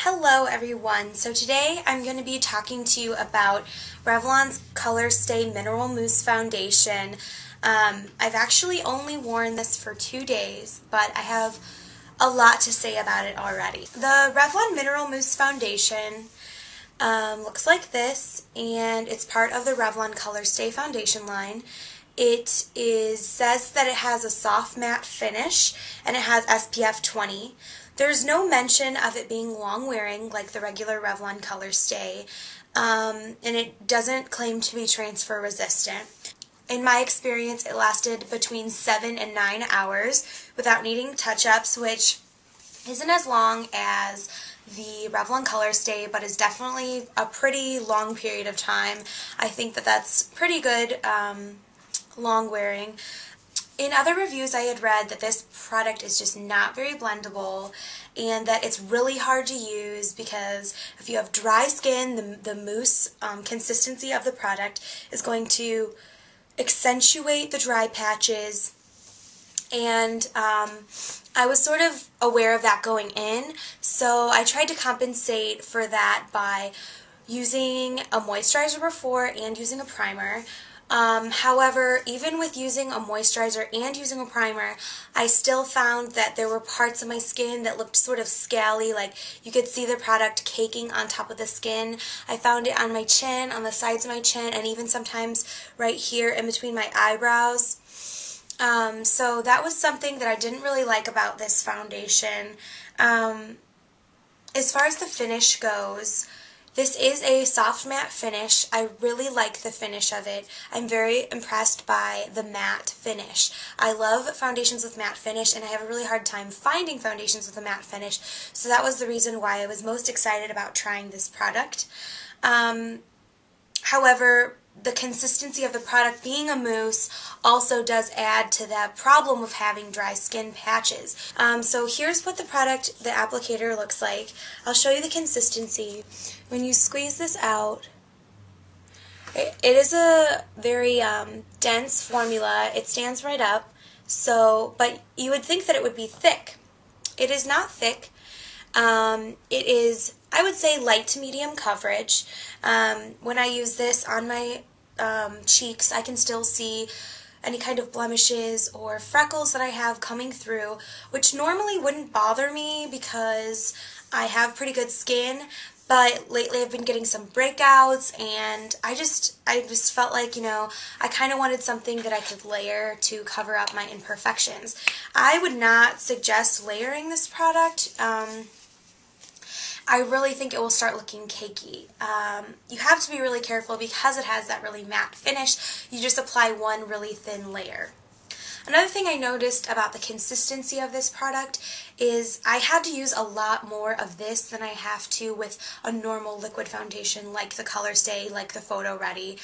Hello everyone. So today I'm going to be talking to you about Revlon's Colorstay Mineral Mousse Foundation. I've actually only worn this for 2 days, but I have a lot to say about it already. The Revlon Mineral Mousse Foundation looks like this, and it's part of the Revlon Colorstay foundation line. It says that it has a soft matte finish and it has SPF 20. There's no mention of it being long wearing like the regular Revlon Colorstay, and it doesn't claim to be transfer resistant. In my experience, it lasted between 7 and 9 hours without needing touch-ups, which isn't as long as the Revlon Colorstay, but is definitely a pretty long period of time. I think that that's pretty good long wearing. In other reviews I had read that this product is just not very blendable and that it's really hard to use because if you have dry skin, the mousse consistency of the product is going to accentuate the dry patches, and I was sort of aware of that going in, so I tried to compensate for that by using a moisturizer before and using a primer. However, even with using a moisturizer and using a primer, I still found that there were parts of my skin that looked sort of scaly, like you could see the product caking on top of the skin. I found it on my chin, on the sides of my chin, and even sometimes right here in between my eyebrows. So that was something that I didn't really like about this foundation. As far as the finish goes, this is a soft matte finish. I really like the finish of it. I'm very impressed by the matte finish. I love foundations with matte finish, and I have a really hard time finding foundations with a matte finish, so that was the reason why I was most excited about trying this product. However, the consistency of the product being a mousse also does add to that problem of having dry skin patches. So here's what the applicator looks like. I'll show you the consistency. When you squeeze this out, it is a very dense formula. It stands right up, but you would think that it would be thick. It is not thick. It is, I would say, light to medium coverage. When I use this on my cheeks, I can still see any kind of blemishes or freckles that I have coming through, which normally wouldn't bother me because I have pretty good skin, but lately I've been getting some breakouts, and I just felt like, I kind of wanted something that I could layer to cover up my imperfections. I would not suggest layering this product. I really think it will start looking cakey. You have to be really careful because it has that really matte finish. You just apply one really thin layer. Another thing I noticed about the consistency of this product is I had to use a lot more of this than I have to with a normal liquid foundation like the Colorstay, like the Photo Ready.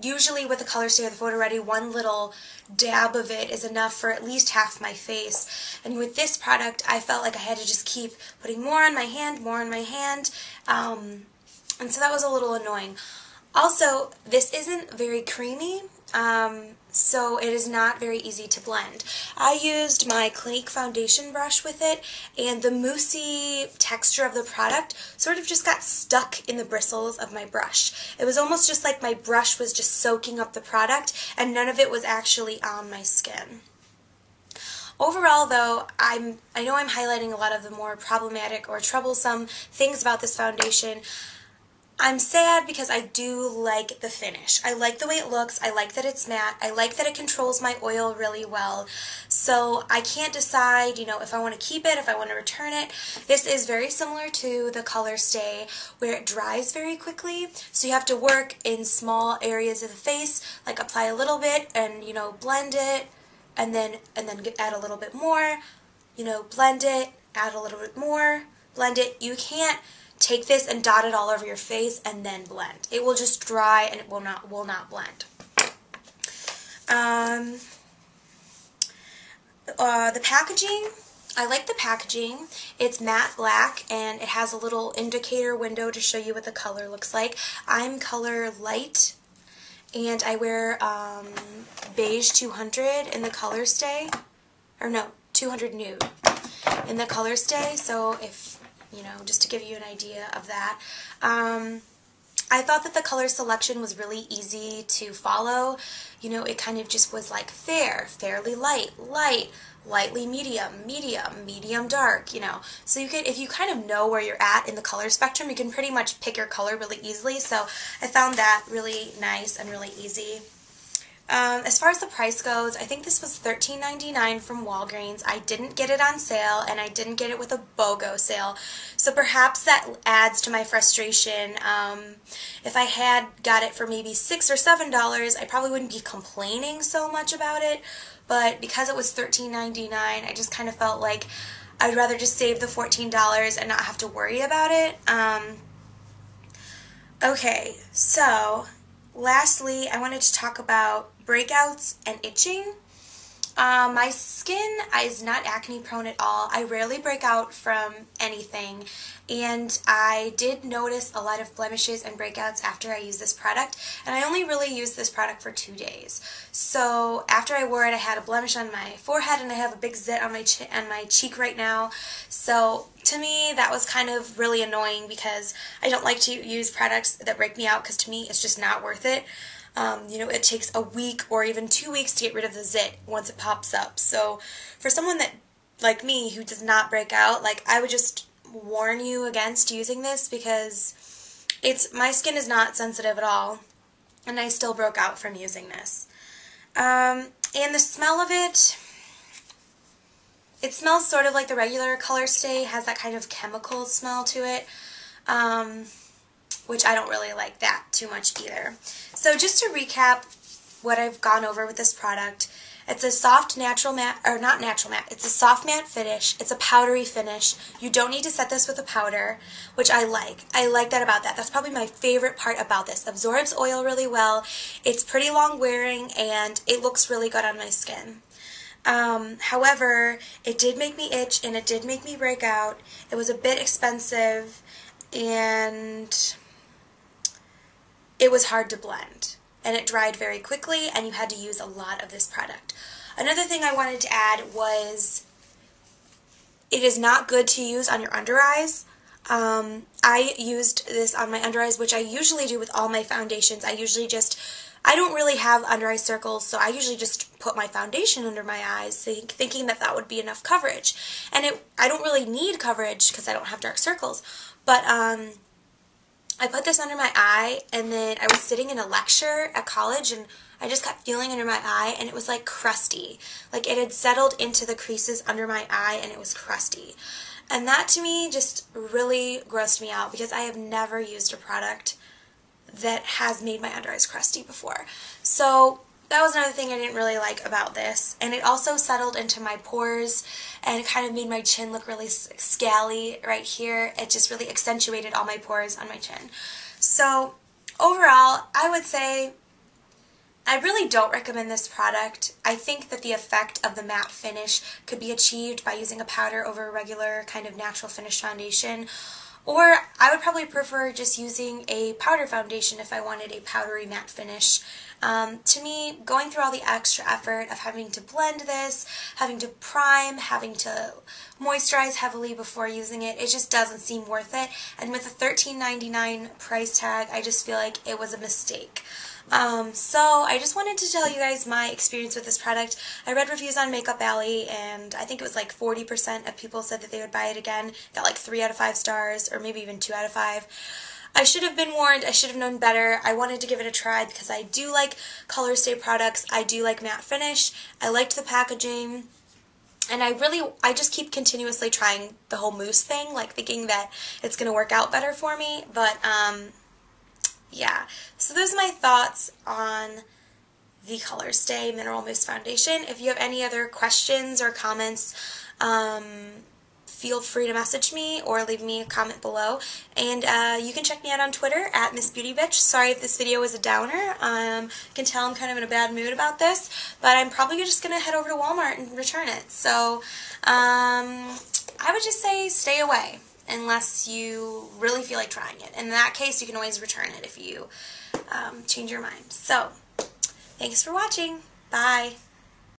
Usually with the Colorstay or the Photo Ready, one little dab of it is enough for at least half my face. And with this product, I felt like I had to just keep putting more on my hand, more on my hand. And so that was a little annoying. Also, this isn't very creamy, so it is not very easy to blend. I used my Clinique foundation brush with it, and the moussey texture of the product sort of just got stuck in the bristles of my brush. It was almost just like my brush was just soaking up the product, and none of it was actually on my skin. Overall, though, I know I'm highlighting a lot of the more problematic or troublesome things about this foundation. I'm sad because I do like the finish. I like the way it looks. I like that it's matte. I like that it controls my oil really well. So I can't decide, if I want to keep it, if I want to return it. This is very similar to the Colorstay, where it dries very quickly. So you have to work in small areas of the face, like apply a little bit and, blend it, and then add a little bit more, blend it, add a little bit more, blend it. You can't take this and dot it all over your face and then blend. It will just dry and it will not blend. The packaging, I like the packaging. It's matte black and it has a little indicator window to show you what the color looks like. I'm color light, and I wear beige 200 in the Colorstay, or no, 200 nude in the Colorstay. So if you know, just to give you an idea of that. I thought that the color selection was really easy to follow. You know, it kind of just was like fair, fairly light, light, lightly medium, medium, medium dark, you know. So you could, if you kind of know where you're at in the color spectrum, you can pretty much pick your color really easily. So I found that really nice and really easy. As far as the price goes, I think this was $13.99 from Walgreens. I didn't get it on sale, and I didn't get it with a BOGO sale, so perhaps that adds to my frustration. If I had got it for maybe $6 or $7, I probably wouldn't be complaining so much about it, but because it was $13.99, I just kind of felt like I'd rather just save the $14 and not have to worry about it. Okay, so lastly, I wanted to talk about breakouts and itching. My skin is not acne prone at all. I rarely break out from anything, and I did notice a lot of blemishes and breakouts after I used this product, and I only really used this product for 2 days. So after I wore it, I had a blemish on my forehead, and I have a big zit on my cheek right now. So to me, that was kind of really annoying because I don't like to use products that break me out, because to me, it's just not worth it. You know, it takes a week or even 2 weeks to get rid of the zit once it pops up. So for someone that, like me, who does not break out, like, I would just warn you against using this, because my skin is not sensitive at all, and I still broke out from using this. And the smell of it smells sort of like the regular Colorstay, has that kind of chemical smell to it. Which I don't really like that too much either. So just to recap what I've gone over with this product, it's a soft natural matte, or not natural matte, it's a soft matte finish, it's a powdery finish. You don't need to set this with a powder, which I like. I like that about that. That's probably my favorite part about this. Absorbs oil really well, it's pretty long wearing, and it looks really good on my skin. However, it did make me itch, and it did make me break out. It was a bit expensive, and it was hard to blend, and it dried very quickly, and you had to use a lot of this product. Another thing I wanted to add was it is not good to use on your under eyes. I used this on my under eyes, which I usually do with all my foundations. I don't really have under eye circles, so I usually just put my foundation under my eyes, thinking that that would be enough coverage. And I don't really need coverage because I don't have dark circles, but I put this under my eye, and then I was sitting in a lecture at college, and I just kept feeling under my eye, and it was like crusty. Like it had settled into the creases under my eye, and it was crusty. And that to me just really grossed me out, because I have never used a product that has made my under eyes crusty before. So that was another thing I didn't really like about this. And it also settled into my pores, and it kind of made my chin look really scally right here. It just really accentuated all my pores on my chin. So overall, I would say I really don't recommend this product. I think that the effect of the matte finish could be achieved by using a powder over a regular kind of natural finish foundation. Or I would probably prefer just using a powder foundation if I wanted a powdery matte finish. To me, going through all the extra effort of having to blend this, having to prime, having to moisturize heavily before using it, it just doesn't seem worth it. And with a $13.99 price tag, I just feel like it was a mistake. So I just wanted to tell you guys my experience with this product. I read reviews on Makeup Alley, and I think it was like 40% of people said that they would buy it again. Got like 3 out of 5 stars, or maybe even 2 out of 5. I should have been warned. I should have known better. I wanted to give it a try because I do like Colorstay products. I do like matte finish. I liked the packaging. And I just keep continuously trying the whole mousse thing, like thinking that it's going to work out better for me. But, yeah. So those are my thoughts on the Colorstay Mineral Mousse Foundation. If you have any other questions or comments, feel free to message me or leave me a comment below. And you can check me out on Twitter at MissBeautyBitch. Sorry if this video was a downer. You can tell I'm kind of in a bad mood about this, but I'm probably just going to head over to Walmart and return it. So I would just say stay away unless you really feel like trying it. In that case, you can always return it if you change your mind. So thanks for watching. Bye.